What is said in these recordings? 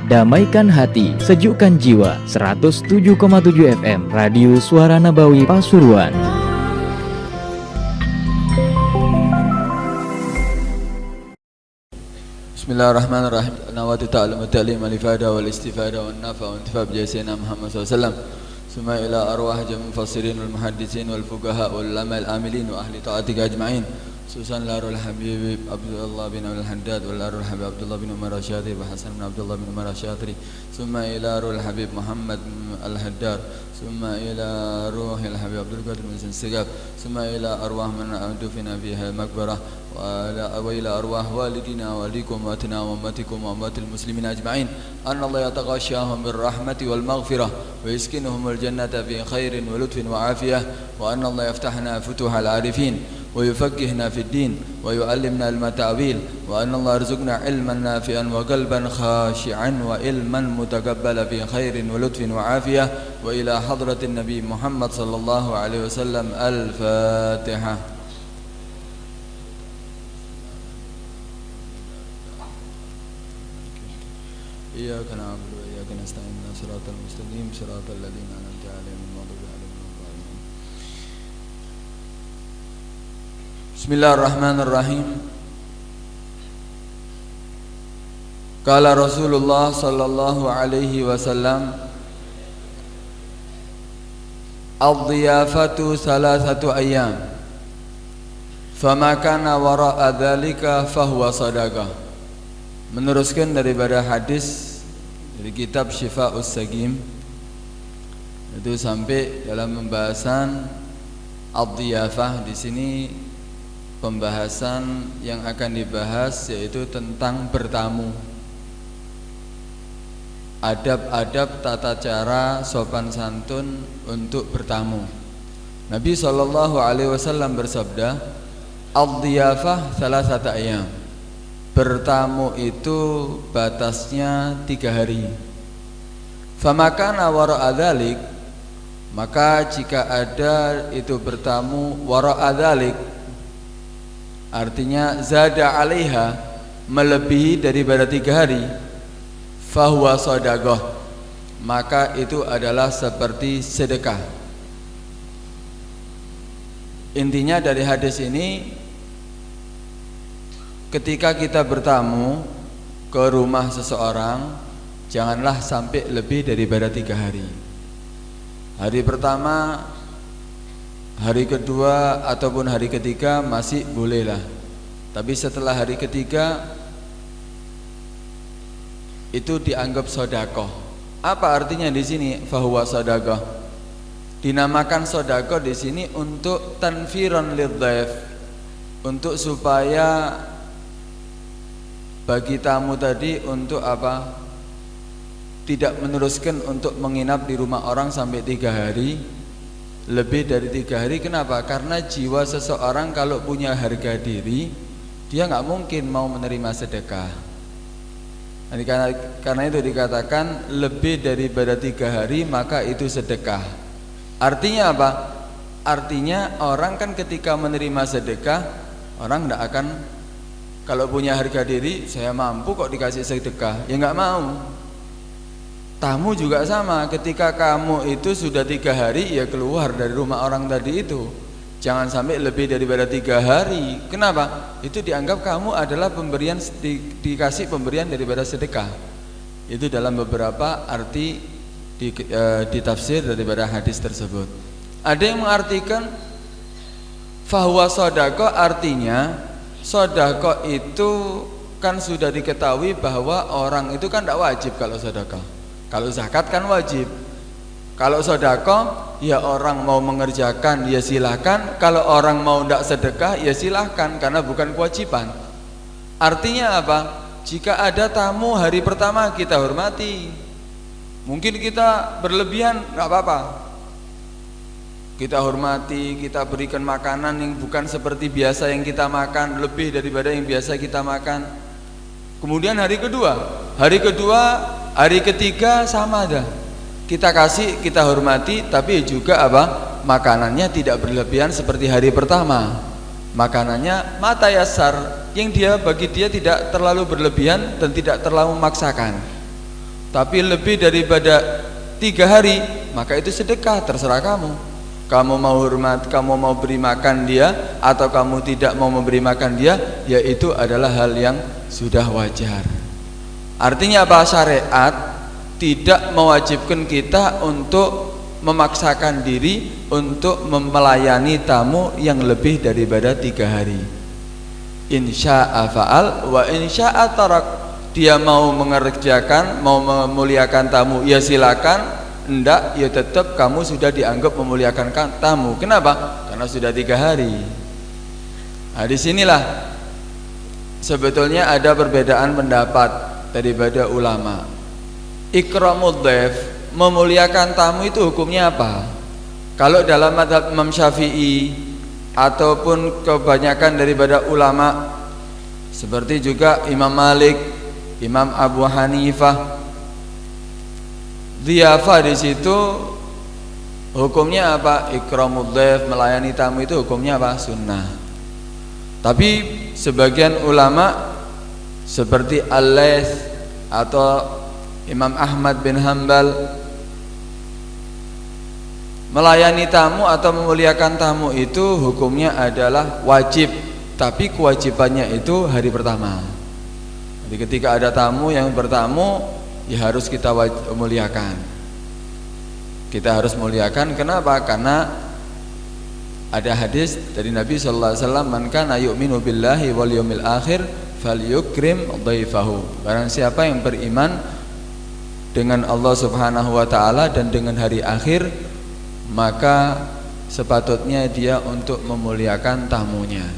Damaikan hati, sejukkan jiwa. 107,7 FM Radio Suara Nabawi Pasuruan. Bismillahirrahmanirrahim. Nawaitu ta'allum wa ta'lim al-ifada wal istifada wan nafa wa intifa' bi sayyidina Muhammad sallallahu alaihi wasallam. Summa ila arwah jami' mufassirin wal muhaddisin wal fuqaha wal ulama al amilin wa ahli ta'atika ajma'in. Susan Larul Habib Abdullah bin Al-Haddad wal Larul Habib Abdullah bin Umar Asyadri wa Hasan bin Abdullah bin Umar Asyadri. Summa ila Larul Habib Muhammad Al-Haddad. Summa ila Ruhil Habib Abdul Qadir bin Sigab. Summa ila arwah man adufina fiha al-maqbarah wa ila arwah walidina wa walikum wa atina wa ummatikum wa ummatil muslimin ajma'in. Anna Allah yataghashahum bir rahmati wal maghfirah wa yaskinuhum al-jannata fi khairin wa lutfin wa afiyah wa anna Allah yaftahna futuhal arifin ويفقهنا في الدين ويعلمنا المتاويل وأن الله يرزقنا علما نافعا وقلبا خاشعا وعلما متقبلا في خير ولطف وعافية وإلى حضرة النبي محمد صلى الله عليه وسلم. الفاتحة. إياك نعبد وإياك نستعين صراط المستقيم صراط الذين أنعمت عليهم غير Bismillahirrahmanirrahim. Qala Rasulullah sallallahu alaihi wasallam, ad-diyafatu salasatu ayyam, fama kana wara'a dzalika fahuwa sadaqah. Meneruskan daripada hadis dari kitab Syifa'us Sagim, itu sampai dalam pembahasan ad-diyafah. Di sini pembahasan yang akan dibahas yaitu tentang bertamu, adab-adab tata cara sopan santun untuk bertamu. Nabi SAW bersabda, ad-diyafah salasatu ayyam, bertamu itu batasnya 3 hari. Famakana wara'a dzalik, maka jika ada itu bertamu wara'a dzalik, artinya zada alaiha, melebihi daripada 3 hari, fahuwa shadaqah, maka itu adalah seperti sedekah. Intinya dari hadis ini, ketika kita bertamu ke rumah seseorang, janganlah sampai lebih daripada 3 hari. Hari pertama, hari kedua ataupun hari ketiga masih bolehlah. Tapi setelah hari ketiga itu dianggap sedekah. Apa artinya di sini fahuwa sedekah? Dinamakan sedekah di sini untuk tanfiran lidhaif, untuk supaya bagi tamu tadi untuk apa? Tidak meneruskan untuk menginap di rumah orang sampai 3 hari. Lebih dari 3 hari. Kenapa? Karena jiwa seseorang kalau punya harga diri, dia nggak mungkin mau menerima sedekah. Karena itu dikatakan lebih daripada 3 hari maka itu sedekah. Artinya apa? Artinya orang kan ketika menerima sedekah, orang nggak akan, kalau punya harga diri, saya mampu kok dikasih sedekah, ya nggak mau. Tamu juga sama, ketika kamu itu sudah 3 hari ya keluar dari rumah orang tadi itu, jangan sampai lebih daripada 3 hari. Kenapa? Itu dianggap kamu adalah pemberian, dikasih pemberian daripada sedekah. Itu dalam beberapa arti di tafsir daripada hadis tersebut. Ada yang mengartikan fahuwa shadaqah, artinya shadaqah itu kan sudah diketahui bahwa orang itu kan tidak wajib kalau sedekah. Kalau zakat kan wajib. Kalau sedekah ya orang mau mengerjakan ya silahkan, kalau orang mau tidak sedekah ya silahkan, karena bukan kewajiban. Artinya apa? Jika ada tamu hari pertama kita hormati. Mungkin kita berlebihan, nggak apa-apa. Kita hormati, kita berikan makanan yang bukan seperti biasa yang kita makan, lebih daripada yang biasa kita makan. Kemudian hari kedua, hari ketiga sama aja. Kita kasih, kita hormati, tapi juga apa? Makanannya tidak berlebihan seperti hari pertama. makanannya mata yasar, yang bagi dia tidak terlalu berlebihan dan tidak terlalu memaksakan. Tapi lebih daripada 3 hari, maka itu sedekah, terserah kamu. Kamu mau hormat, kamu mau beri makan dia, atau kamu tidak mau memberi makan dia, yaitu adalah hal yang sudah wajar. Artinya apa? Syariat tidak mewajibkan kita untuk memaksakan diri untuk melayani tamu yang lebih daripada 3 hari. Insya'a fa'al wa insya'a tarak. Dia mau mengerjakan, mau memuliakan tamu, ya silakan. Enggak, ya tetap kamu sudah dianggap memuliakan tamu. Kenapa? Karena sudah 3 hari. Nah, disinilah sebetulnya ada perbedaan pendapat daripada ulama. Ikramud dhaif, memuliakan tamu itu hukumnya apa? Kalau dalam mazhab Imam Syafi'i ataupun kebanyakan daripada ulama seperti juga Imam Malik, Imam Abu Hanifah, dhiyafah di situ hukumnya apa? Ikramud dhaif, melayani tamu itu hukumnya apa? Sunnah. Tapi sebagian ulama seperti Al-Laits atau Imam Ahmad bin Hanbal, melayani tamu atau memuliakan tamu itu hukumnya adalah wajib, tapi kewajibannya itu hari pertama. Jadi ketika ada tamu yang bertamu, ya harus kita muliakan. Kita harus muliakan. Kenapa? Karena ada hadis dari Nabi sallallahu alaihi wasallam, "Man kana yu'minu billahi wal yawmil akhir falyukrim dhaifahu." Barang siapa yang beriman dengan Allah Subhanahu wa taala dan dengan hari akhir, maka sepatutnya dia untuk memuliakan tamunya.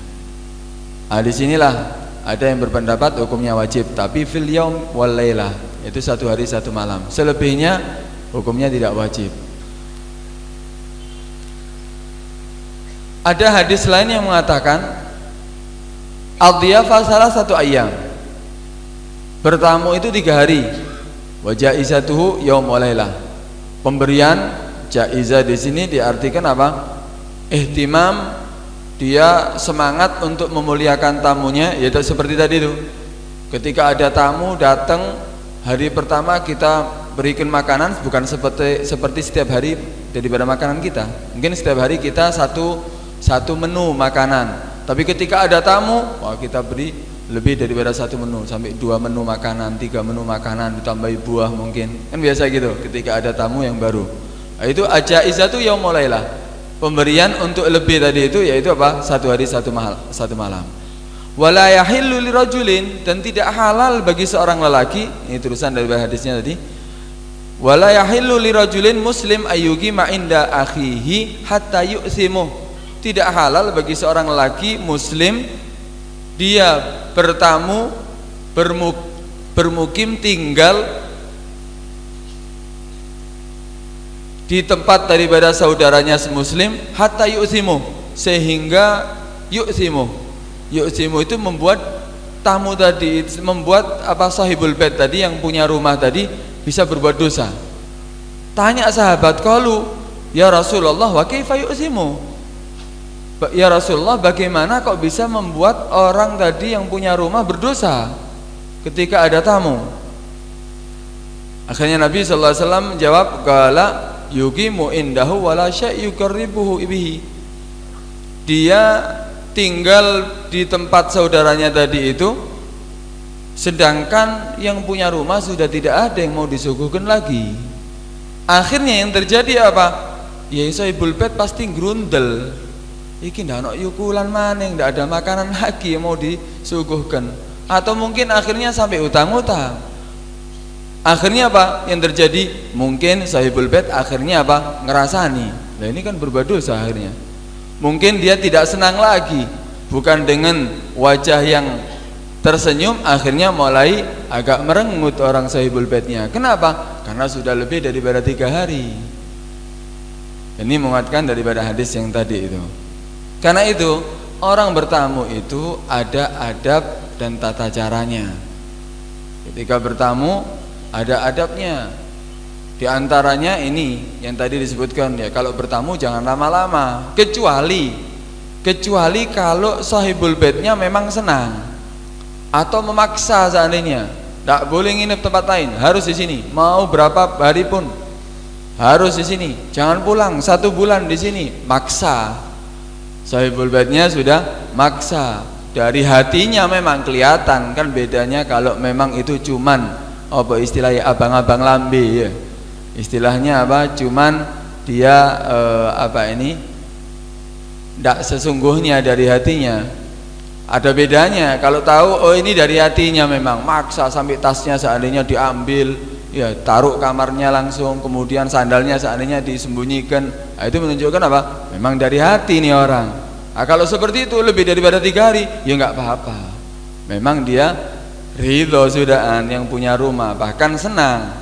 Nah, disinilah ada yang berpendapat hukumnya wajib, tapi fil yaum wal lailah, itu 1 hari 1 malam. Selebihnya hukumnya tidak wajib. Ada hadis lain yang mengatakan ad-dhiyafah salah 1 ayyam, bertamu itu 3 hari. Wa jaizatuhu yaum wa lailah. Pemberian jaizah di sini diartikan apa? Ihtimam, dia semangat untuk memuliakan tamunya, yaitu seperti tadi itu. Ketika ada tamu datang, hari pertama kita berikan makanan, bukan seperti setiap hari daripada makanan kita. Mungkin setiap hari kita satu menu makanan, tapi ketika ada tamu, wah, kita beri lebih daripada 1 menu, sampai 2 menu makanan, 3 menu makanan, ditambahi buah mungkin. Kan biasa gitu ketika ada tamu yang baru. Nah, itu ajaizatu yaumul lailah. Pemberian untuk lebih tadi itu yaitu apa? 1 hari 1 malam. Wala yahillu lirajulin, dan tidak halal bagi seorang lelaki, ini terusan dari hadisnya tadi. Wala yahillu lirajulin muslim ayyugi ma inda akhihi hatta yu'simu. Tidak halal bagi seorang lelaki muslim dia bertamu, bermukim, tinggal di tempat daripada saudaranya muslim hatta yu'simu, sehingga yu'simu itu membuat tamu tadi, membuat apa, sahibul bait tadi yang punya rumah tadi bisa berbuat dosa. Tanya sahabat, qalu ya Rasulullah wa kaifa yu'simu? Ya Rasulullah, bagaimana kok bisa membuat orang tadi yang punya rumah berdosa ketika ada tamu? Akhirnya Nabi sallallahu alaihi wasallam menjawab, qala yuqimu indahu wala syai' yuqarribuhu bihi. Dia tinggal di tempat saudaranya tadi itu, sedangkan yang punya rumah sudah tidak ada yang mau disuguhkan lagi. Akhirnya yang terjadi apa? Ya sahibul bait pasti grundel. Iki ndak ono yukulan maning, ndak ada makanan lagi yang mau disuguhkan. Atau mungkin akhirnya sampai utang-utang. Akhirnya apa yang terjadi? Mungkin sahibul bait akhirnya apa? Ngerasani. Nah, ini kan berbuat dosa akhirnya. Mungkin dia tidak senang lagi, bukan dengan wajah yang tersenyum, akhirnya mulai agak merengut orang sahibul baitnya. Kenapa? Karena sudah lebih daripada 3 hari. Ini menguatkan daripada hadis yang tadi itu. Karena itu orang bertamu itu ada adab dan tata caranya. Ketika bertamu ada adabnya. Di antaranya ini yang tadi disebutkan, ya kalau bertamu jangan lama-lama, kecuali kecuali kalau sahibul baitnya memang senang atau memaksa seandainya. Tak boleh nginep tempat lain, harus di sini. Mau berapa hari pun harus di sini. Jangan pulang 1 bulan di sini. Maksa. Sahibul baitnya sudah maksa. Dari hatinya memang kelihatan kan bedanya kalau memang itu cuman apa istilahnya abang-abang lambe ya. Istilahnya apa? Cuman dia tidak sesungguhnya dari hatinya. Ada bedanya kalau tahu oh ini dari hatinya memang maksa sampai tasnya seandainya diambil ya taruh kamarnya langsung, kemudian sandalnya seandainya disembunyikan. Nah, itu menunjukkan apa? Memang dari hati nih orang. Nah, kalau seperti itu lebih daripada 3 hari ya nggak apa-apa. Memang dia ridho sudahan yang punya rumah, bahkan senang.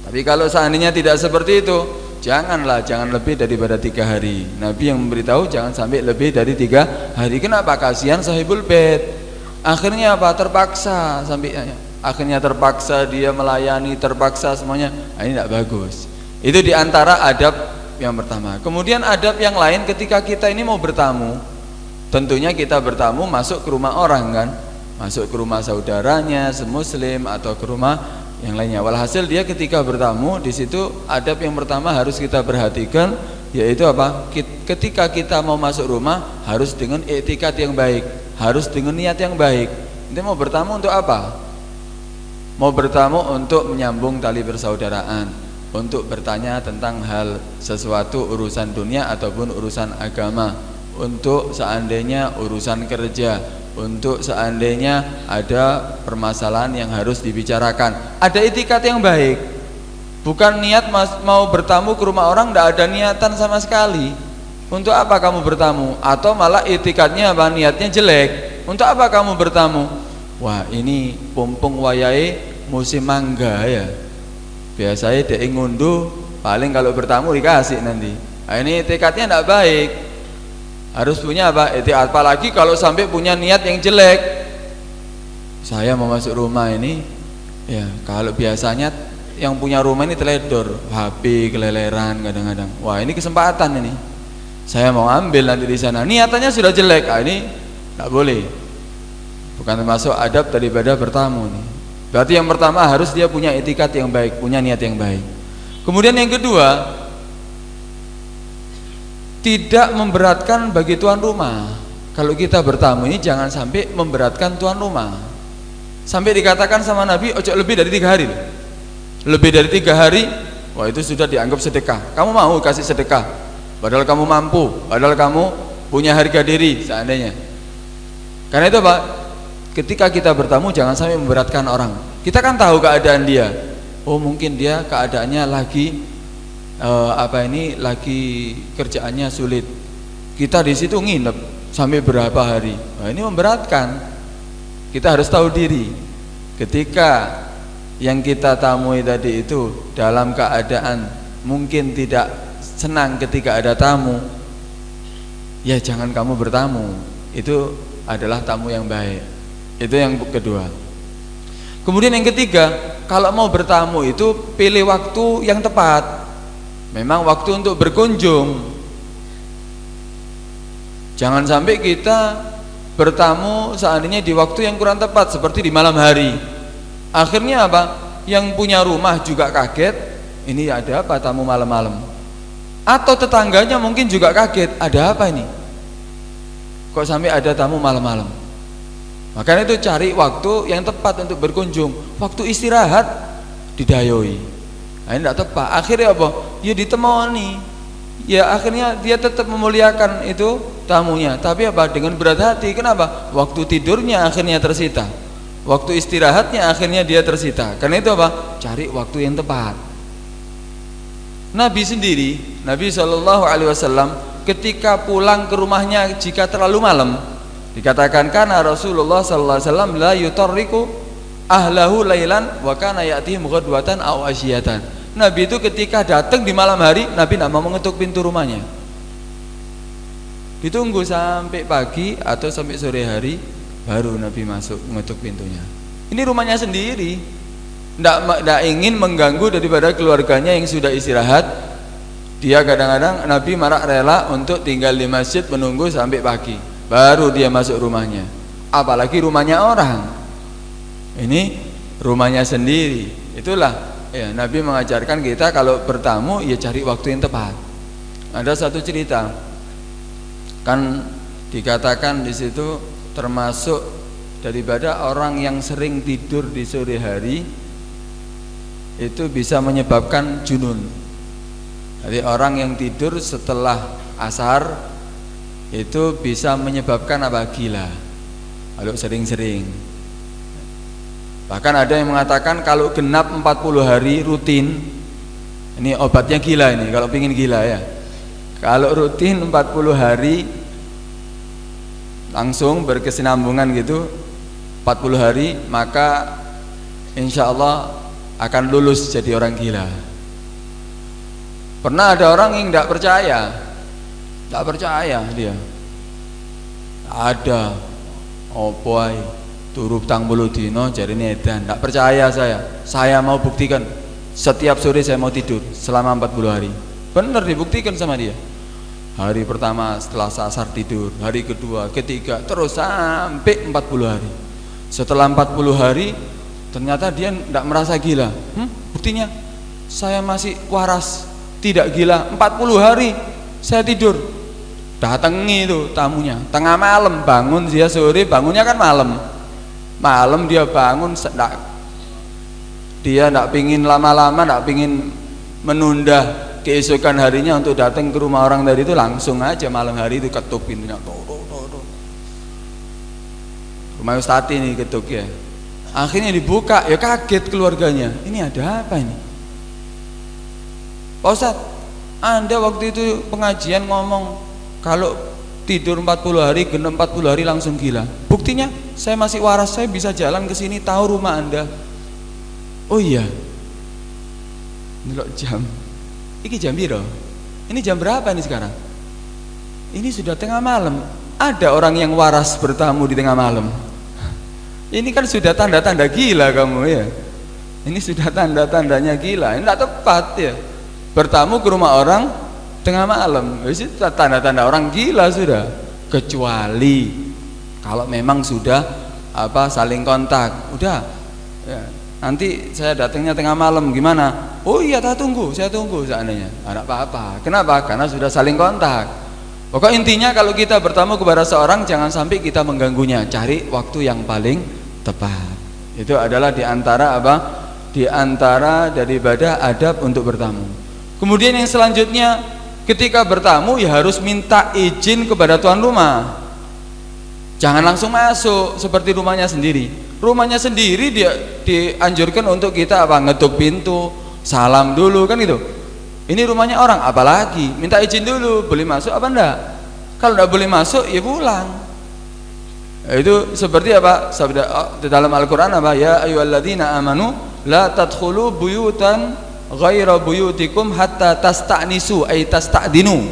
Tapi kalau seandainya tidak seperti itu, jangan lebih daripada 3 hari. Nabi yang memberitahu jangan sampai lebih dari 3 hari. Kenapa? Kasihan sahibul bait. Akhirnya apa? Terpaksa sampai akhirnya terpaksa dia melayani, terpaksa semuanya. Nah, ini tidak bagus. Itu diantara adab yang pertama. Kemudian adab yang lain ketika kita ini mau bertamu, tentunya kita bertamu masuk ke rumah orang kan, masuk ke rumah saudaranya, semuslim atau ke rumah yang lainnya. Walhasil dia ketika bertamu di situ adab yang pertama harus kita perhatikan yaitu apa? Ketika kita mau masuk rumah harus dengan etikat yang baik, harus dengan niat yang baik. Kita mau bertamu untuk apa? Mau bertamu untuk menyambung tali persaudaraan, untuk bertanya tentang hal sesuatu urusan dunia ataupun urusan agama, untuk seandainya urusan kerja, untuk seandainya ada permasalahan yang harus dibicarakan. Ada etikat yang baik. Bukan niat mau bertamu ke rumah orang tidak ada niatan sama sekali. Untuk apa kamu bertamu? Atau malah etikatnya apa? Niatnya jelek. Untuk apa kamu bertamu? Wah, ini pumpung wayahe musim mangga ya. Biasanya dia ngunduh, paling kalau bertamu dikasih nanti. Nah, ini etikatnya tidak baik. Harus punya apa? Apalagi kalau sampai punya niat yang jelek. Saya mau masuk rumah ini, ya kalau biasanya yang punya rumah ini teledor, HP keleleran kadang-kadang. Wah, ini kesempatan ini. Saya mau ambil nanti di sana. Niatannya sudah jelek. Ah, ini tidak boleh. Bukan termasuk adab daripada bertamu nih. Berarti yang pertama harus dia punya etikat yang baik, punya niat yang baik. Kemudian yang kedua, tidak memberatkan bagi tuan rumah. Kalau kita bertamu ini jangan sampai memberatkan tuan rumah. Sampai dikatakan sama Nabi, ojo lebih dari 3 hari. Lebih dari 3 hari, wah itu sudah dianggap sedekah. Kamu mau kasih sedekah, padahal kamu mampu, padahal kamu punya harga diri seandainya. Karena itu Pak, ketika kita bertamu jangan sampai memberatkan orang. Kita kan tahu keadaan dia. Oh mungkin dia keadaannya lagi lagi kerjaannya sulit. Kita di situ nginep sampai berapa hari. Nah, ini memberatkan. Kita harus tahu diri. Ketika yang kita tamui tadi itu dalam keadaan mungkin tidak senang ketika ada tamu, ya jangan kamu bertamu. Itu adalah tamu yang baik. Itu yang kedua. Kemudian yang ketiga, kalau mau bertamu itu pilih waktu yang tepat. Memang waktu untuk berkunjung. Jangan sampai kita bertamu seandainya di waktu yang kurang tepat, seperti di malam hari. Akhirnya apa? Yang punya rumah juga kaget, ini ada apa tamu malam-malam? Atau tetangganya mungkin juga kaget, ada apa ini? Kok sampai ada tamu malam-malam? Makanya itu cari waktu yang tepat untuk berkunjung. Waktu istirahat didayoi. Nah, ini tidak tepat. Akhirnya apa? Ya ditemani. Ya akhirnya dia tetap memuliakan itu tamunya. Tapi apa? Dengan berat hati. Kenapa? Waktu tidurnya akhirnya tersita. Waktu istirahatnya akhirnya dia tersita. Karena itu apa? Cari waktu yang tepat. Nabi sendiri, Nabi SAW ketika pulang ke rumahnya jika terlalu malam, dikatakan karena Rasulullah SAW la yutarriku ahlahu lailan wa kana ya'tihim ghadwatan aw asyiyatan. Nabi itu ketika datang di malam hari, Nabi tidak mau mengetuk pintu rumahnya. Ditunggu sampai pagi atau sampai sore hari baru Nabi masuk mengetuk pintunya. Ini rumahnya sendiri. Tidak ingin mengganggu daripada keluarganya yang sudah istirahat Dia kadang-kadang Nabi malah rela untuk tinggal di masjid menunggu sampai pagi, baru dia masuk rumahnya. Apalagi rumahnya orang, ini rumahnya sendiri. Itulah ya, Nabi mengajarkan kita kalau bertamu ya cari waktu yang tepat. Ada satu cerita, kan dikatakan di situ termasuk daripada orang yang sering tidur di sore hari itu bisa menyebabkan junun. Jadi orang yang tidur setelah asar itu bisa menyebabkan apa? Gila. Kalau sering-sering. Bahkan ada yang mengatakan kalau genap 40 hari rutin, ini obatnya gila ini kalau pingin gila ya. Kalau rutin 40 hari langsung berkesinambungan gitu 40 hari, maka insya Allah akan lulus jadi orang gila. Pernah ada orang yang tidak percaya dia. Ada opoai turu tang bulu dino jadi edan. Tidak percaya saya mau buktikan. Setiap sore saya mau tidur selama 40 hari. Benar dibuktikan sama dia. Hari pertama setelah asar tidur, hari kedua, ketiga, terus sampai 40 hari. Setelah 40 hari ternyata dia tidak merasa gila. Buktinya saya masih waras, tidak gila. 40 hari saya tidur. Datangi itu tamunya tengah malam, bangun dia sore, bangunnya kan malam dia bangun, dia tidak pingin lama-lama, tidak pingin menunda keesokan harinya untuk datang ke rumah orang tadi itu, langsung aja malam hari itu ketuk pintunya. Rumah Ustati ini ketuk ya. Akhirnya dibuka, ya kaget keluarganya. Ini ada apa ini? Pak Ustadz, Anda waktu itu pengajian ngomong kalau tidur 40 hari, genap 40 hari langsung gila. Buktinya saya masih waras, saya bisa jalan ke sini, tahu rumah Anda. Oh iya. Ini loh jam. Ini jam piro? Ini jam berapa ini sekarang? Ini sudah tengah malam. Ada orang yang waras bertamu di tengah malam. Ini kan sudah tanda-tanda gila kamu ya. Ini sudah tanda-tandanya gila. Ini tidak tepat ya. Bertamu ke rumah orang tengah malam. Itu tanda-tanda orang gila sudah. Kecuali kalau memang sudah saling kontak. Udah. Ya. Nanti saya datangnya tengah malam gimana? Oh iya, saya tunggu seandainya. Tidak apa-apa. Kenapa? Karena sudah saling kontak. Pokok intinya kalau kita bertamu kepada seorang jangan sampai kita mengganggunya. Cari waktu yang paling tepat. Itu adalah diantara diantara daripada adab untuk bertamu. Kemudian yang selanjutnya, ketika bertamu ya harus minta izin kepada tuan rumah. Jangan langsung masuk seperti rumahnya sendiri. Rumahnya sendiri dia dianjurkan untuk kita ngetuk pintu, salam dulu kan gitu. Ini rumahnya orang, apalagi minta izin dulu, boleh masuk apa enggak? Kalau enggak boleh masuk ya pulang. Itu seperti sabda di dalam Al-Qur'an ya ayyuhalladzina amanu la tadkhulu buyutan ghaira buyutikum hatta tasta'nisu ay tasta'dinu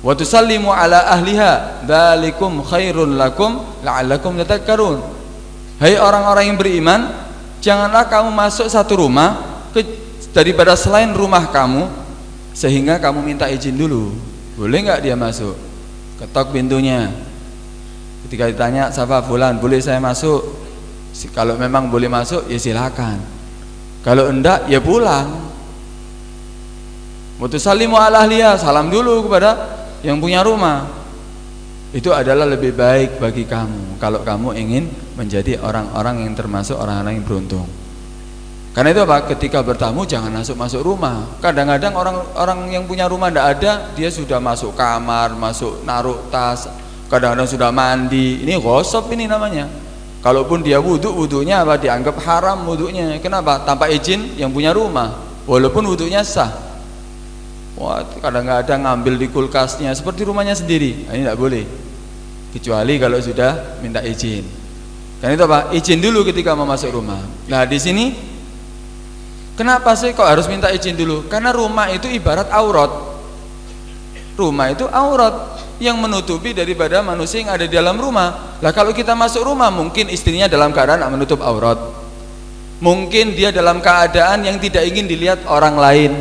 wa tusallimu ala ahliha dzalikum khairul lakum la'allakum tadhakkarun. Hai orang-orang yang beriman, janganlah kamu masuk satu rumah daripada selain rumah kamu sehingga kamu minta izin dulu. Boleh nggak dia masuk? Ketok pintunya. Ketika ditanya siapa fulan, boleh saya masuk? Kalau memang boleh masuk ya silakan. Kalau enggak ya pulang. Mutusallimu ala ahliya, salam dulu kepada yang punya rumah. Itu adalah lebih baik bagi kamu kalau kamu ingin menjadi orang-orang yang termasuk orang-orang yang beruntung. Karena itu ketika bertamu jangan masuk rumah. Kadang-kadang orang yang punya rumah tidak ada, dia sudah masuk kamar, masuk naruh tas, kadang-kadang sudah mandi. Ini ghosab ini namanya. Kalaupun dia wudunya dianggap haram wudunya. Kenapa? Tanpa izin yang punya rumah, walaupun wudunya sah. Wah, kadang-kadang ngambil di kulkasnya seperti rumahnya sendiri. Ini tidak boleh, kecuali kalau sudah minta izin. Karena itu izin dulu ketika mau masuk rumah. Nah di sini kenapa sih kok harus minta izin dulu? Karena rumah itu ibarat aurat. Rumah itu aurat yang menutupi daripada manusia yang ada di dalam rumah. Lah kalau kita masuk rumah, mungkin istrinya dalam keadaan menutup aurat. Mungkin dia dalam keadaan yang tidak ingin dilihat orang lain.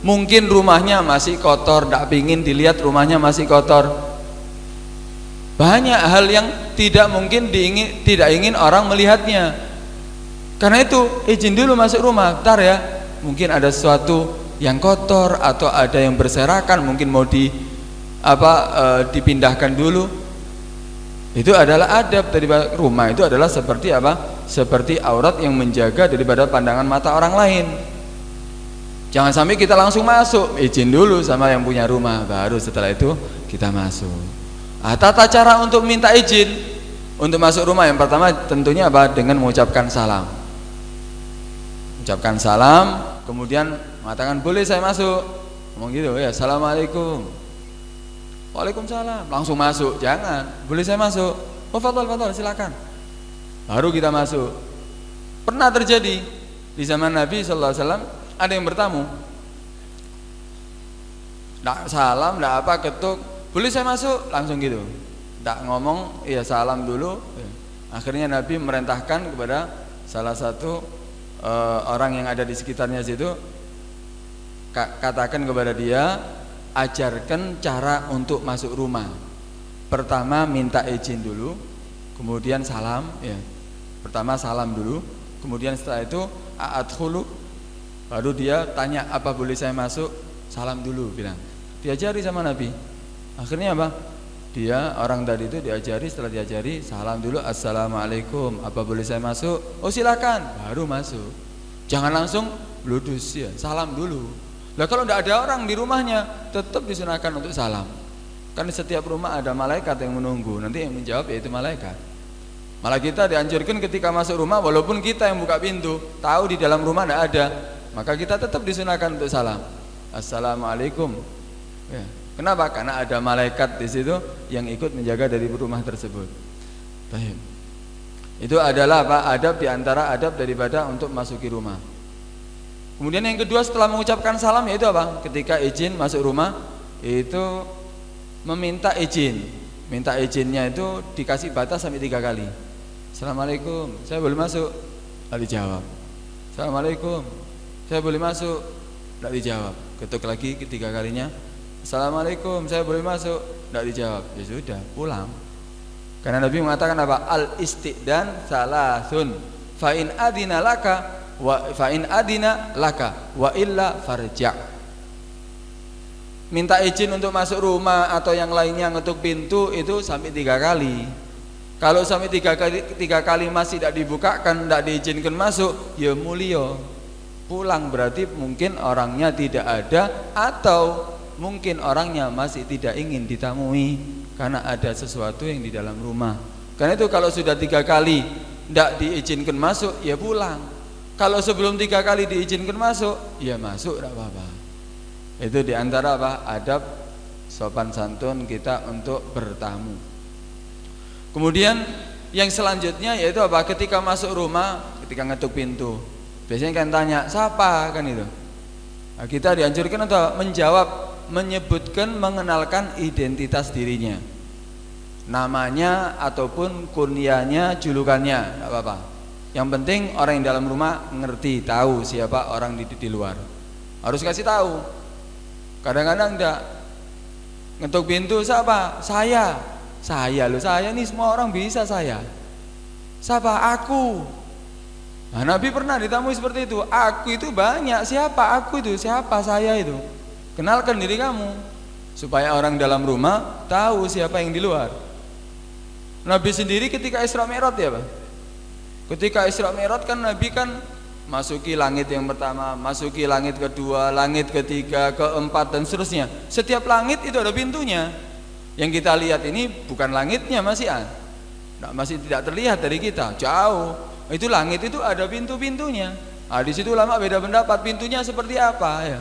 Mungkin rumahnya masih kotor, tidak pingin dilihat rumahnya masih kotor. Banyak hal yang tidak mungkin tidak ingin orang melihatnya. Karena itu izin dulu masuk rumah. Bentar ya, mungkin ada sesuatu yang kotor atau ada yang berserakan, mungkin mau dipindahkan dulu. Itu adalah adab dari rumah. Itu adalah seperti apa? Seperti aurat yang menjaga daripada pandangan mata orang lain. Jangan sampai kita langsung masuk, izin dulu sama yang punya rumah, baru setelah itu kita masuk. Tata cara untuk minta izin untuk masuk rumah, yang pertama tentunya apa? Dengan mengucapkan salam. Ucapkan salam, kemudian mengatakan boleh saya masuk. Ngomong gitu ya, assalamualaikum. Waalaikumsalam. Langsung masuk, jangan. Boleh saya masuk? Oh, fadhol, silakan. Baru kita masuk. Pernah terjadi di zaman Nabi sallallahu alaihi wasallam, ada yang bertamu. Nggak salam, nggak apa, ketuk. Boleh saya masuk? Langsung gitu. Nggak ngomong, ya salam dulu. Akhirnya Nabi merintahkan kepada salah satu orang yang ada di sekitarnya situ, katakan kepada dia, ajarkan cara untuk masuk rumah. Pertama minta izin dulu, kemudian salam, ya. Pertama salam dulu, kemudian setelah itu a'adkhulu, baru dia tanya apa boleh saya masuk, salam dulu bilang. Diajari sama Nabi. Akhirnya apa? Dia orang tadi itu diajari, setelah diajari salam dulu, assalamualaikum, apa boleh saya masuk? Oh silakan, baru masuk. Jangan langsung bludus ya, salam dulu. Lah kalau tidak ada orang di rumahnya, tetap disunahkan untuk salam. Kan di setiap rumah ada malaikat yang menunggu, nanti yang menjawab yaitu malaikat. Malah kita dianjurkan ketika masuk rumah, walaupun kita yang buka pintu, tahu di dalam rumah tidak ada, maka kita tetap disunahkan untuk salam. Assalamualaikum. Ya. Kenapa? Karena ada malaikat di situ yang ikut menjaga dari rumah tersebut. Baik. Itu adalah apa? Adab diantara adab daripada untuk masuki rumah. Kemudian yang kedua setelah mengucapkan salam yaitu apa? Ketika izin masuk rumah itu meminta izin. Minta izinnya itu dikasih batas sampai 3 kali. Assalamualaikum, saya boleh masuk? Tidak dijawab. Assalamualaikum, saya boleh masuk? Tidak dijawab. Ketuk lagi 3 kalinya. Assalamualaikum, saya boleh masuk? Tidak dijawab. Ya sudah, pulang. Karena Nabi mengatakan apa? Al-istidan salasun. Fa in adina laka wa illa farja'. Minta izin untuk masuk rumah atau yang lainnya ngetuk pintu itu sampai 3 kali. Kalau sampai 3 kali masih tidak dibukakan, tidak diizinkan masuk, ya mulio. Pulang berarti mungkin orangnya tidak ada atau mungkin orangnya masih tidak ingin ditamui karena ada sesuatu yang di dalam rumah. Karena itu kalau sudah 3 kali tidak diizinkan masuk, ya pulang. Kalau sebelum 3 kali diizinkan masuk, ya masuk, tidak apa-apa. Itu diantara apa? Adab sopan santun kita untuk bertamu. Kemudian yang selanjutnya yaitu apa? Ketika masuk rumah, ketika ngetuk pintu, biasanya kan tanya, siapa? Kan itu. Nah, kita dianjurkan untuk menjawab, menyebutkan, mengenalkan identitas dirinya, namanya ataupun kunyahnya, julukannya, tidak apa-apa. Yang penting orang yang dalam rumah ngerti, tahu siapa orang di luar. Harus kasih tahu. Kadang-kadang enggak, ngetuk pintu, siapa? Saya loh, saya ini semua orang bisa saya. Siapa? Aku. Nah, Nabi pernah ditemui seperti itu. Aku itu banyak, siapa aku itu? Siapa saya itu? Kenalkan diri kamu supaya orang dalam rumah tahu siapa yang di luar. Nabi sendiri ketika Isra Mi'raj ya Pak. Ketika Isra Mi'raj kan Nabi kan masuki langit yang pertama, masuki langit kedua, langit ketiga, keempat dan seterusnya. Setiap langit itu ada pintunya. Yang kita lihat ini bukan langitnya masih tidak terlihat dari kita, jauh. Itu langit itu ada pintu-pintunya. Nah, di situ ulama beda pendapat pintunya seperti apa ya.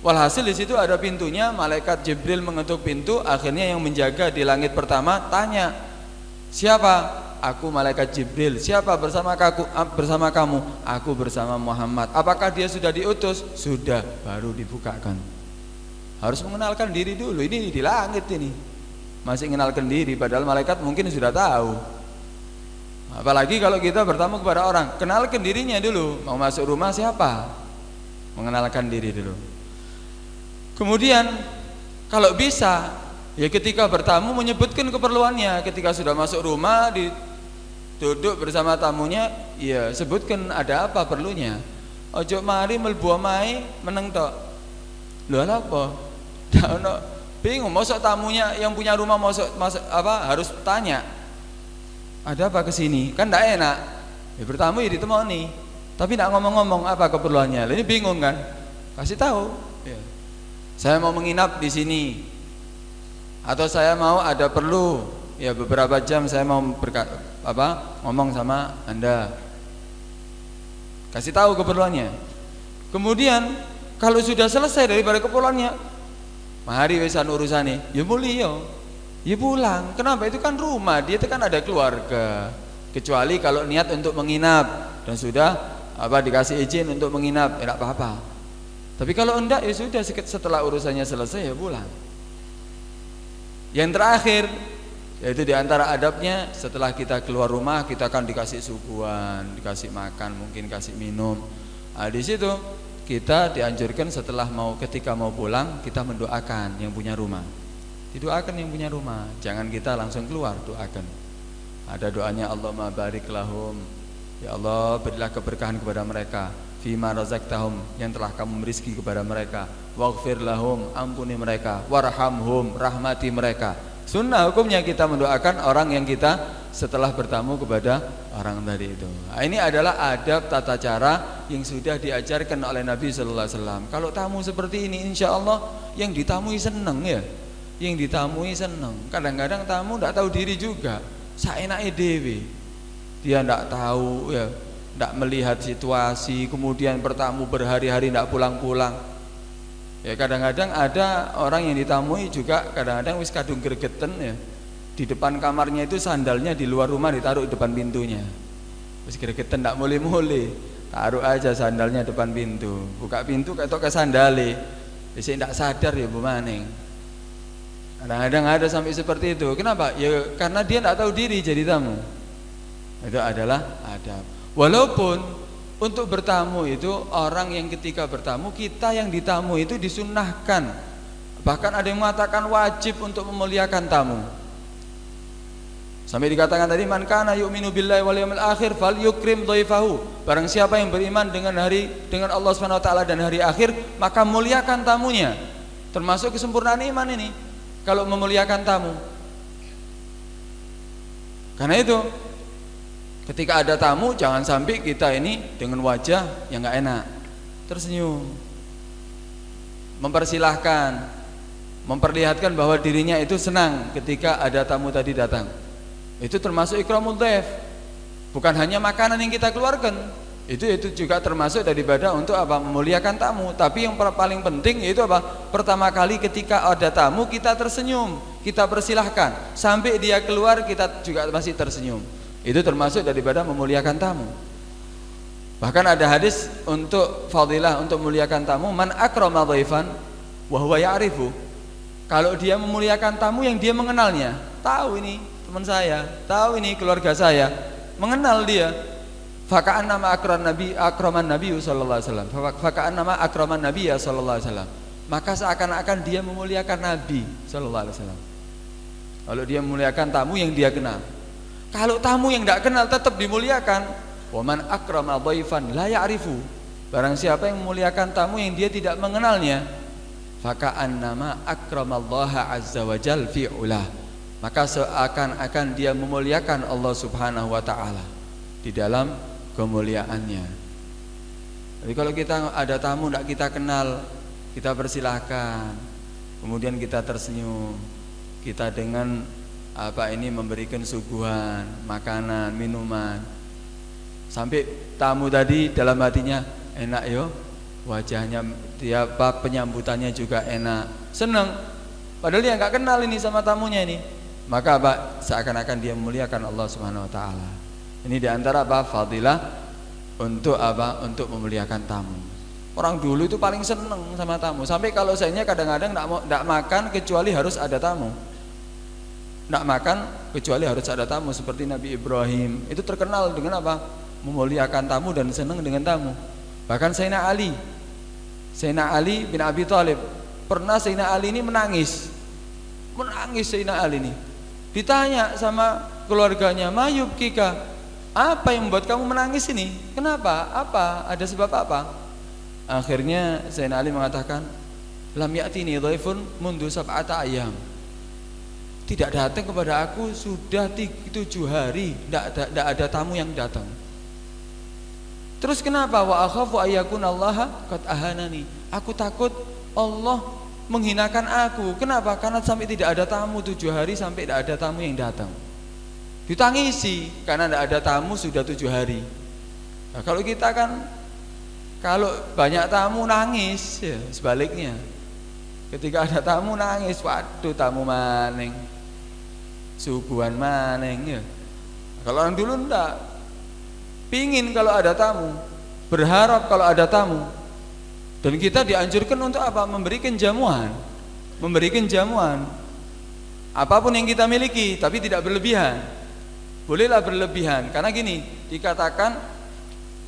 Walhasil di situ ada pintunya, malaikat Jibril mengetuk pintu, akhirnya yang menjaga di langit pertama tanya, "Siapa?" "Aku malaikat Jibril." "Siapa bersama kamu?" "Aku bersama Muhammad." "Apakah dia sudah diutus?" "Sudah." Baru dibukakan. Harus mengenalkan diri dulu. Ini di langit ini masih mengenalkan diri, padahal malaikat mungkin sudah tahu. Apalagi kalau kita bertamu kepada orang, kenalkan dirinya dulu. Mau masuk rumah siapa? Mengenalkan diri dulu. Kemudian kalau bisa ya ketika bertamu menyebutkan keperluannya. Ketika sudah masuk rumah duduk bersama tamunya, ya sebutkan ada apa perlunya. Ojo mari mlebu omahe meneng tok. Lho lha apa? Ndak ono bingung mosok tamunya yang punya rumah mosok harus tanya. Ada apa kesini? Kan ndak enak. Ya bertamu ya ditemoni. Tapi ndak ngomong-ngomong apa keperluannya. Lah ini bingung kan? Kasih tahu. Ya. Saya mau menginap di sini. Atau saya mau ada perlu. Ya beberapa jam saya mau ngomong sama Anda. Kasih tahu keperluannya. Kemudian kalau sudah selesai daripada keperluannya, mari wesan urusane, ya mulya. Ya pulang. Kenapa? Itu kan rumah, dia itu kan ada keluarga. Kecuali kalau niat untuk menginap dan sudah dikasih izin untuk menginap, enggak apa-apa. Tapi kalau enggak ya sudah, setelah urusannya selesai ya pulang. Yang terakhir yaitu diantara adabnya, setelah kita keluar rumah kita akan dikasih suguhan, dikasih makan, mungkin kasih minum. Nah, di situ kita dianjurkan ketika mau pulang kita mendoakan yang punya rumah. Didoakan yang punya rumah, jangan kita langsung keluar, doakan. Ada doanya, Allahumma barik lahum, ya Allah berilah keberkahan kepada mereka, fima razaqtahum, yang telah kamu rezeki kepada mereka, waghfir lahum, ampuni mereka, warhamhum, rahmati mereka. Sunnah hukumnya kita mendoakan orang yang kita setelah bertamu kepada orang tadi itu. Nah, ini adalah adab tata cara yang sudah diajarkan oleh Nabi Sallallahu Alaihi Wasallam. Kalau tamu seperti ini, insya Allah yang ditamui seneng ya, yang ditamui seneng. Kadang-kadang tamu tidak tahu diri juga, saenake dhewe. Dia tidak tahu ya, tidak melihat situasi, kemudian bertamu berhari-hari tidak pulang-pulang. Ya kadang-kadang ada orang yang ditamui juga kadang-kadang wis kadung gregeten ya. Di depan kamarnya itu sandalnya di luar rumah ditaruh di depan pintunya. Wis gregeten ndak mulai-mulai, taruh aja sandalnya depan pintu. Buka pintu ketok ke sandale. Wis ndak sadar ya Bu Maning. Kadang-kadang ada sampai seperti itu. Kenapa? Ya karena dia ndak tahu diri jadi tamu. Itu adalah adab. Walaupun untuk bertamu itu orang yang ketika bertamu, kita yang ditamu itu disunnahkan. Bahkan ada yang mengatakan wajib untuk memuliakan tamu. Sampai dikatakan tadi, man kana yu'minu billahi wal yawmil akhir falyukrim dhaifahu. Barang siapa yang beriman dengan Allah Subhanahu wa taala dan hari akhir, maka muliakan tamunya. Termasuk kesempurnaan iman ini kalau memuliakan tamu. Karena itu ketika ada tamu jangan sampai kita ini dengan wajah yang enggak enak, tersenyum, mempersilahkan, memperlihatkan bahwa dirinya itu senang ketika ada tamu tadi datang. Itu termasuk ikramul dhaif. Bukan hanya makanan yang kita keluarkan, itu juga termasuk daripada untuk memuliakan tamu. Tapi yang paling penting yaitu pertama kali ketika ada tamu kita tersenyum, kita persilahkan, sampai dia keluar kita juga masih tersenyum. Itu termasuk daripada memuliakan tamu. Bahkan ada hadis untuk fadilah untuk memuliakan tamu, man akrama dhaifan wa huwa ya'rifu. Kalau dia memuliakan tamu yang dia mengenalnya, tahu ini teman saya, tahu ini keluarga saya, mengenal dia. Faka'an nama akraman nabi sallallahu alaihi wasallam. Faka'an nama akraman nabi sallallahu alaihi wasallam. Maka seakan-akan dia memuliakan Nabi sallallahu alaihi wasallam. Kalau dia memuliakan tamu yang dia kenal. Kalau tamu yang tidak kenal tetap dimuliakan. Wa man akrama dhaifan la ya'rifu. Barang siapa yang memuliakan tamu yang dia tidak mengenalnya, faka'annama akramallaha azza wa jal fi ulah. Maka seakan-akan dia memuliakan Allah Subhanahu wa taala di dalam kemuliaannya. Jadi kalau kita ada tamu tidak kita kenal, kita persilahkan. Kemudian kita tersenyum. Kita dengan memberikan suguhan, makanan, minuman. Sampai tamu tadi dalam hatinya enak yo, wajahnya dia penyambutannya juga enak, senang. Padahal dia nggak kenal ini sama tamunya ini. Maka seakan-akan dia memuliakan Allah Subhanahu wa taala. Ini diantara fadilah untuk memuliakan tamu. Orang dulu itu paling senang sama tamu. Sampai kalau saya kadang-kadang enggak makan kecuali harus ada tamu. Tidak makan kecuali harus ada tamu, seperti Nabi Ibrahim itu terkenal dengan memuliakan tamu dan senang dengan tamu. Bahkan Sayyidina Ali bin Abi Thalib pernah Sayyidina Ali ini menangis Sayyidina Ali ini. Ditanya sama keluarganya, Mayub Kika, apa yang membuat kamu menangis ini? Kenapa? Apa? Ada sebab apa? Akhirnya Sayyidina Ali mengatakan, lam ya'tini dhaifun mundu sab'ata ayyam. Tidak datang kepada aku sudah 7 hari, tidak ada tamu yang datang. Terus kenapa? Wa akhafu ayyakunallaha qad ahanani. Aku takut Allah menghinakan aku. Kenapa? Karena sampai tidak ada tamu 7 hari, sampai tidak ada tamu yang datang. Ditangisi karena tidak ada tamu sudah 7 hari. Nah, kalau kita kan kalau banyak tamu nangis, ya sebaliknya. Ketika ada tamu nangis, waduh tamu maning, suguhan maning ya. Kalau orang dulu enggak, pingin kalau ada tamu, berharap kalau ada tamu. Dan kita dianjurkan untuk apa? Memberikan jamuan. Apapun yang kita miliki, tapi tidak berlebihan. Bolehlah berlebihan, karena gini, dikatakan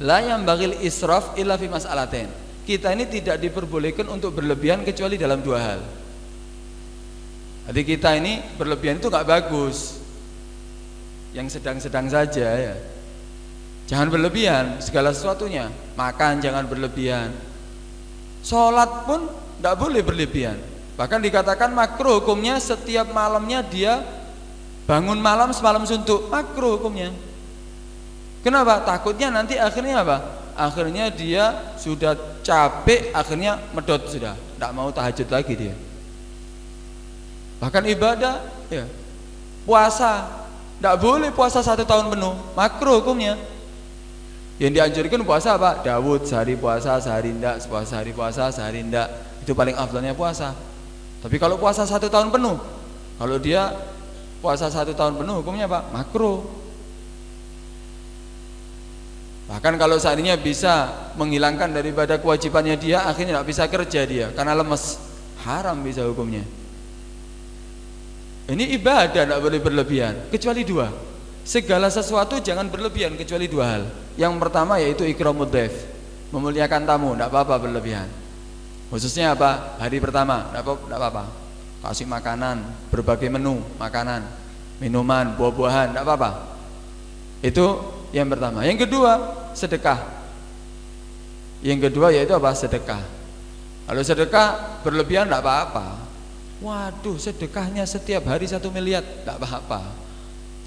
la yambagil israf illa fi mas'alatain. Kita ini tidak diperbolehkan untuk berlebihan kecuali dalam 2 hal. Jadi kita ini berlebihan itu nggak bagus. Yang sedang-sedang saja ya. Jangan berlebihan segala sesuatunya. Makan jangan berlebihan. Sholat pun tidak boleh berlebihan. Bahkan dikatakan makruh hukumnya setiap malamnya dia bangun malam semalam suntuk, makruh hukumnya. Kenapa? Takutnya nanti akhirnya apa? Akhirnya dia sudah capek, akhirnya medot sudah, tidak mau tahajud lagi dia. Bahkan ibadah, ya, puasa, tidak boleh puasa 1 tahun penuh, makruh hukumnya. Yang dianjurkan puasa apa? Dawud sehari puasa, sehari tidak, sehari puasa, sehari tidak. Itu paling afdalnya puasa. Tapi kalau puasa 1 tahun penuh, kalau dia puasa 1 tahun penuh hukumnya apa? Makruh. Bahkan kalau seandainya bisa menghilangkan daripada kewajibannya dia, akhirnya tidak bisa kerja dia karena lemes, haram bisa hukumnya. Ini ibadah tidak boleh berlebihan, kecuali 2. Segala sesuatu jangan berlebihan kecuali 2 hal. Yang pertama yaitu ikramud dhaif, memuliakan tamu, tidak apa-apa berlebihan. Khususnya apa? Hari pertama, tidak apa-apa. Kasih makanan, berbagai menu, makanan, minuman, buah-buahan, tidak apa-apa. Itu yang pertama. Yang kedua, sedekah. Yang kedua yaitu apa? Sedekah. Kalau sedekah berlebihan tidak apa-apa. Waduh, sedekahnya setiap hari 1 miliar, tidak apa-apa.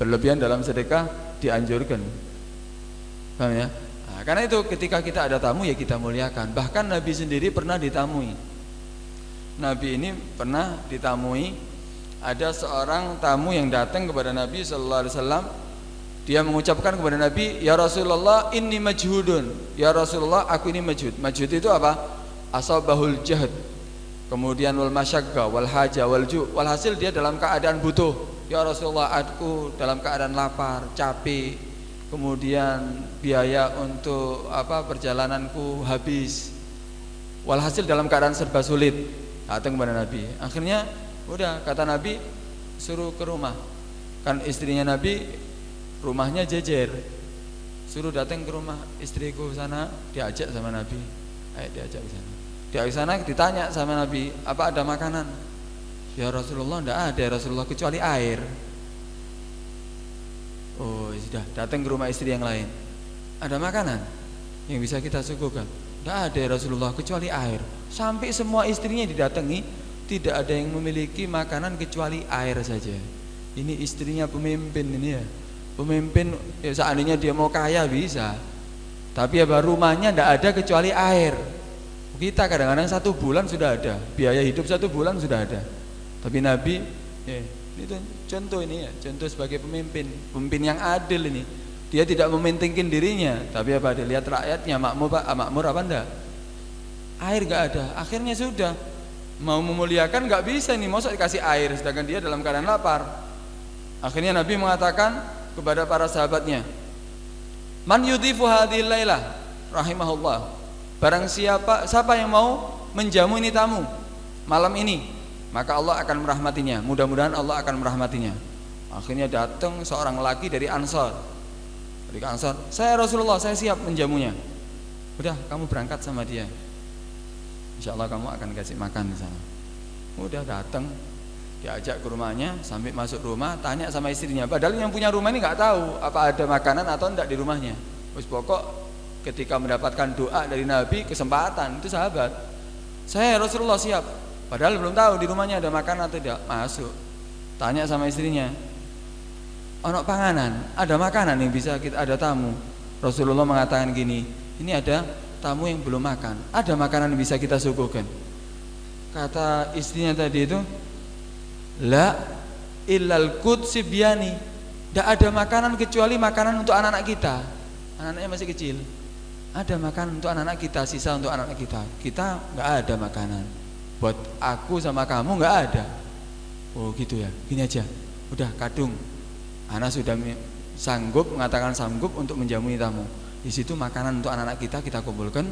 Berlebihan dalam sedekah dianjurkan. Paham ya? Nah, karena itu ketika kita ada tamu ya kita muliakan. Bahkan Nabi sendiri pernah ditamui. Nabi ini pernah ditamui. Ada seorang tamu yang datang kepada Nabi sallallahu alaihi wasallam. Dia mengucapkan kepada Nabi, "Ya Rasulullah, inni majhudun." Ya Rasulullah, aku ini majhud. Majhud itu apa? Asabahul jahd. Kemudian wal masyaqqa wal haja wal ju'. Walhasil dia dalam keadaan butuh. Ya Rasulullah, aku dalam keadaan lapar, capek, kemudian biaya untuk perjalananku habis. Walhasil dalam keadaan serba sulit. Datang kepada Nabi. Akhirnya udah kata Nabi suruh ke rumah. Kan istrinya Nabi rumahnya jejer. Suruh datang ke rumah istriku sana, diajak sama Nabi. Ayo diajak ke sana. Diajak ke sana ditanya sama Nabi, apa ada makanan? Ya Rasulullah, tidak ada ya Rasulullah kecuali air. Oh sudah, datang ke rumah istri yang lain. Ada makanan yang bisa kita suguhkan? Tidak ada ya Rasulullah kecuali air. Sampai semua istrinya didatangi, tidak ada yang memiliki makanan kecuali air saja. Ini istrinya pemimpin ini ya. Pemimpin ya, seandainya dia mau kaya bisa. Tapi ya rumahnya tidak ada kecuali air. Kita kadang-kadang 1 bulan sudah ada, biaya hidup 1 bulan sudah ada. Tapi Nabi, ya, ini contoh ini ya, contoh sebagai pemimpin yang adil ini. Dia tidak mementingkan dirinya, tapi apa? Dia lihat rakyatnya makmur apa enggak? Air enggak ada. Akhirnya sudah mau memuliakan enggak bisa nih, masa dikasih air sedangkan dia dalam keadaan lapar. Akhirnya Nabi mengatakan kepada para sahabatnya, "Man yudhifu hadhil lailah rahimahullah." Barang siapa yang mau menjamu ini tamu malam ini, maka Allah akan merahmatinya. Mudah-mudahan Allah akan merahmatinya. Akhirnya datang seorang laki dari Ansor. Dari Ansor, "Saya Rasulullah, saya siap menjamunya." Udah, kamu berangkat sama dia. Insya Allah kamu akan kasih makan di sana. Udah datang, diajak ke rumahnya, sampai masuk rumah tanya sama istrinya. Padahal yang punya rumah ini nggak tahu apa ada makanan atau enggak di rumahnya. Terus pokok ketika mendapatkan doa dari Nabi, kesempatan itu sahabat. Saya Rasulullah siap. Padahal belum tahu di rumahnya ada makanan atau tidak. Masuk, tanya sama istrinya, ono panganan, ada makanan yang bisa kita, ada tamu. Rasulullah mengatakan gini, ini ada tamu yang belum makan, ada makanan yang bisa kita suguhkan. Kata istrinya tadi itu, la illal qudsi biyani, tidak ada makanan kecuali makanan untuk anak-anak kita. Anak-anaknya masih kecil. Ada makanan untuk anak-anak kita, sisa untuk anak-anak kita. Kita nggak ada makanan. Buat aku sama kamu nggak ada. Oh gitu ya, gini aja. Udah kadung. Anak sudah sanggup, mengatakan sanggup untuk menjamu tamu. Di situ makanan untuk anak-anak kita kumpulkan,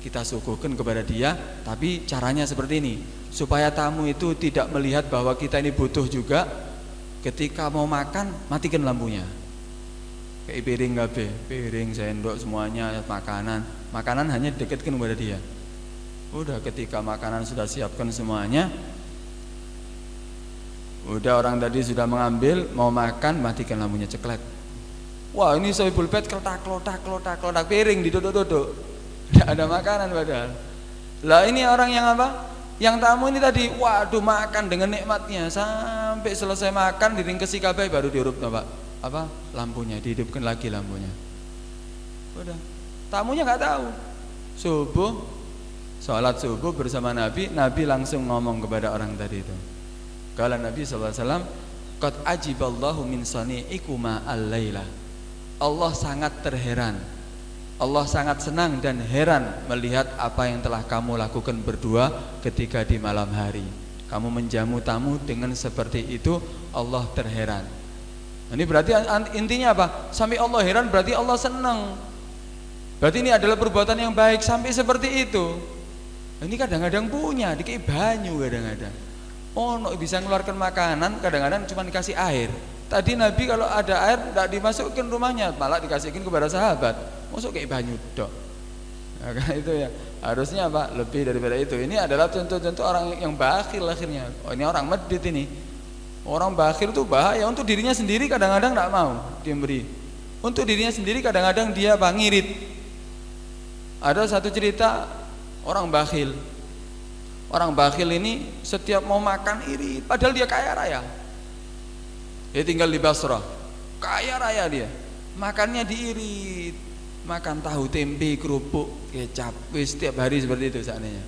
kita suguhkan kepada dia. Tapi caranya seperti ini, supaya tamu itu tidak melihat bahwa kita ini butuh juga. Ketika mau makan, matikan lampunya. Kayak piring gabe, piring, sendok, semuanya makanan hanya dekatkan kepada dia. Udah ketika makanan sudah siapkan semuanya, udah orang tadi sudah mengambil, mau makan, matikan lampunya, ceklek. Wah ini sohibul bait klotak piring didodok-dodok, tidak ada makanan padahal. Lah ini orang yang apa? Yang tamu ini tadi, waduh makan dengan nikmatnya sampai selesai makan diringkesi kabeh baru diurup Pak. Apa lampunya dihidupkan lagi lampunya. Udah tamunya nggak tahu. Subuh, sholat subuh bersama Nabi langsung ngomong kepada orang tadi itu. Kala Nabi SAW, qad ajiballahu min sani'ikuma al-laila. Allah sangat terheran, Allah sangat senang dan heran melihat apa yang telah kamu lakukan berdua ketika di malam hari. Kamu menjamu tamu dengan seperti itu, Allah terheran. Ini berarti intinya apa? Sampai Allah heran berarti Allah senang. Berarti ini adalah perbuatan yang baik sampai seperti itu. Ini kadang-kadang punya, dikei banyu kadang-kadang. Oh, no, bisa mengeluarkan makanan, kadang-kadang cuma dikasih air. Tadi Nabi kalau ada air tidak dimasukkan rumahnya, malah dikasihkan kepada sahabat. Masuk kayak banyu dok. Nah, kan itu ya. Harusnya apa? Lebih daripada itu. Ini adalah contoh-contoh orang yang bakhil akhirnya. Oh, ini orang medit ini. Orang bakhil itu bahaya. Untuk dirinya sendiri kadang-kadang tidak mau dia beri. Untuk dirinya sendiri kadang-kadang dia ngirit. Ada satu cerita orang bakhil. Orang bakhil ini setiap mau makan irit, padahal dia kaya raya. Dia tinggal di Basrah, kaya raya dia. Makannya diirit, makan tahu tempe, kerupuk, kecap, setiap hari seperti itu seandainya.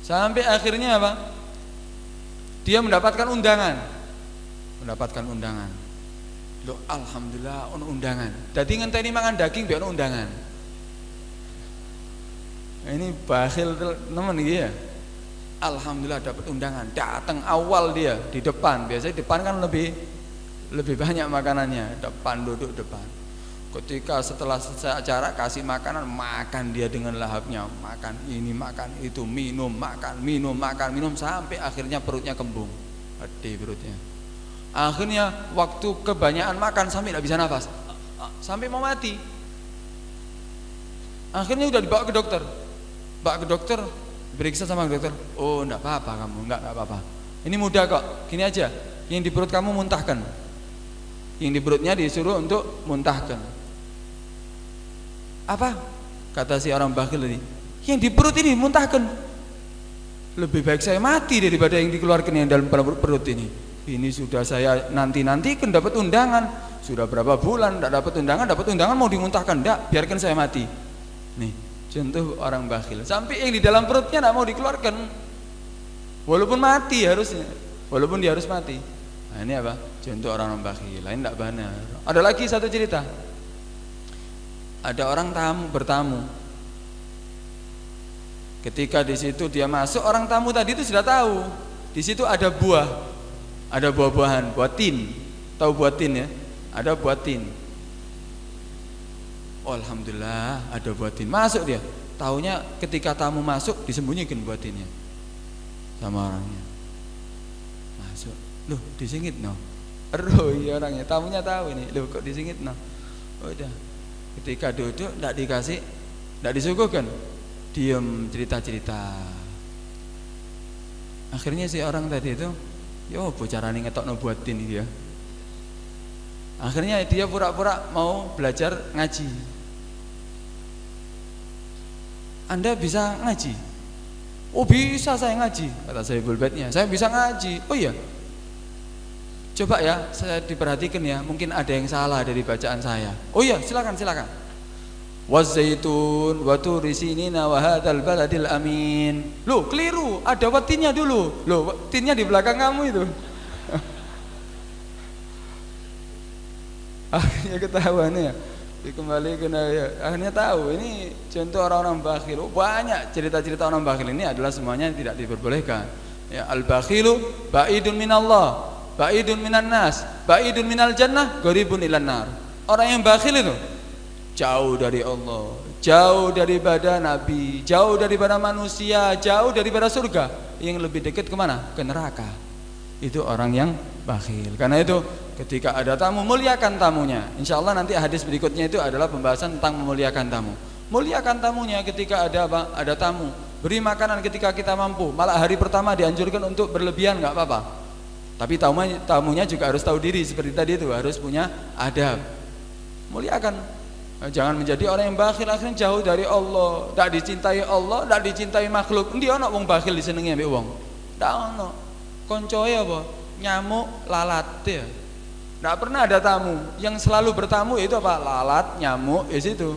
Sampai akhirnya apa? Dia mendapatkan undangan. Loh, alhamdulillah undangan. Tadi ngenteni mangan daging biar undangan. Nah, ini bakhil teman iki ya. Alhamdulillah dapat undangan. Datang awal dia di depan. Biasanya depan kan lebih banyak makanannya. Depan, duduk depan. Ketika setelah selesai acara kasih makanan, makan dia dengan lahapnya. Makan ini, makan itu, minum, makan, minum sampai akhirnya perutnya kembung. Gede perutnya. Akhirnya waktu kebanyakan makan sampai tidak bisa nafas, sampai mau mati. Akhirnya udah dibawa ke dokter. Periksa sama dokter. Oh, enggak apa-apa kamu, enggak apa-apa. Ini mudah kok. Gini aja, yang di perut kamu muntahkan. Yang di perutnya disuruh untuk muntahkan. Apa? Kata si orang bakhil tadi. Yang di perut ini muntahkan. Lebih baik saya mati daripada yang dikeluarkan yang dalam perut ini. Ini sudah saya nanti kan dapat undangan. Sudah berapa bulan tidak dapat undangan mau dimuntahkan. Enggak, biarkan saya mati. Nih, contoh orang bakhil. Sampai yang di dalam perutnya tidak mau dikeluarkan. Walaupun mati harusnya. Walaupun dia harus mati. Nah, ini apa? Contoh orang bakhil. Lain tidak benar. Ada lagi satu cerita. Ada orang bertamu. Ketika di situ dia masuk, orang tamu tadi itu sudah tahu. Di situ ada buah. Ada buah-buahan, buah tin. Tahu buah tin ya? Ada buah tin. Oh, alhamdulillah ada buah tin. Masuk dia. Taunya ketika tamu masuk disembunyikan buah tinnya sama orangnya. Masuk. Loh, disingit no. Iya orangnya. Tamunya tahu ini. Loh, kok disingit no. Udah. Ketika duduk enggak dikasih, enggak disuguhkan. Diam cerita-cerita. Akhirnya si orang tadi itu, yo bocarane ngetokno buatin dia. Akhirnya dia pura-pura mau belajar ngaji. Anda bisa ngaji? Oh bisa saya ngaji, kata Sahibul Baitnya. Saya bisa ngaji. Oh iya. Coba ya, saya diperhatikan ya, mungkin ada yang salah dari bacaan saya. Oh iya, silakan. Wazaitun wa turi sinina wa hadzal baladil amin. Loh, keliru, ada watinnya dulu. Loh, tinnya di belakang kamu itu. Akhirnya ketahuan ya. Kembali ke akhirnya tahu ini contoh orang-orang bakhil. Banyak cerita-cerita orang bakhil ini adalah semuanya tidak diperbolehkan. Ya, al-bakhilu ba'idun minallah, ba'idun minan nas, ba'idun minal jannah, gharibun ilan nar. Orang yang bakhil itu jauh dari Allah, jauh daripada Nabi, jauh daripada manusia, jauh daripada surga. Yang lebih dekat kemana? Ke neraka. Itu orang yang bakhil. Karena itu ketika ada tamu, muliakan tamunya. Insya Allah nanti hadis berikutnya itu adalah pembahasan tentang memuliakan tamu. Muliakan tamunya ketika ada apa? Ada tamu. Beri makanan ketika kita mampu. Malah hari pertama dianjurkan untuk berlebihan, nggak apa-apa. Tapi tamunya juga harus tahu diri seperti tadi itu, harus punya adab. Muliakan. Jangan menjadi orang yang bakhil akhirnya jauh dari Allah, tak dicintai Allah, tak dicintai makhluk. Dia ono wong bakhil disenengi ambek wong. Ndak ono. Koncoe apa? Nyamuk, lalat ya. Nggak pernah ada tamu yang selalu bertamu yaitu apa? Lalat, nyamuk, itu.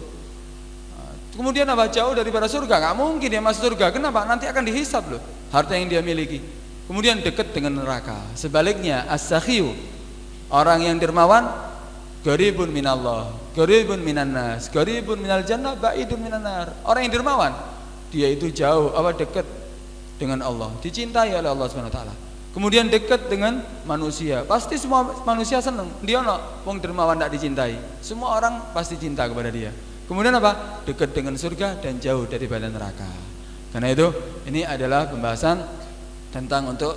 Kemudian apa? Jauh daripada surga. Nggak mungkin dia masuk surga. Kenapa? Nanti akan dihisab loh harta yang dia miliki. Kemudian dekat dengan neraka. Sebaliknya as-sakhiyu, orang yang dermawan, gharibun minallah, gharibun minan nas, gharibun minal jannah, ba'idun minan nar. Orang yang dermawan, dia itu jauh dekat dengan Allah, dicintai oleh Allah Subhanahu wa taala. Kemudian dekat dengan manusia. Pasti semua manusia senang. Dia wong dermawan tidak dicintai. Semua orang pasti cinta kepada dia. Kemudian apa? Dekat dengan surga dan jauh daripada neraka. Karena itu ini adalah pembahasan tentang untuk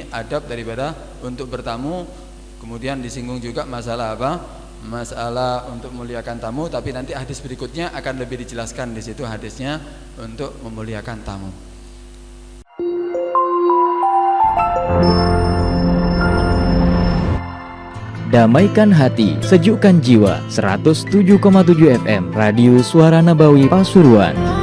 adab daripada untuk bertamu. Kemudian disinggung juga masalah apa? Masalah untuk memuliakan tamu, tapi nanti hadis berikutnya akan lebih dijelaskan di situ hadisnya untuk memuliakan tamu. Damaikan hati, sejukkan jiwa. 107,7 FM Radio Suara Nabawi Pasuruan.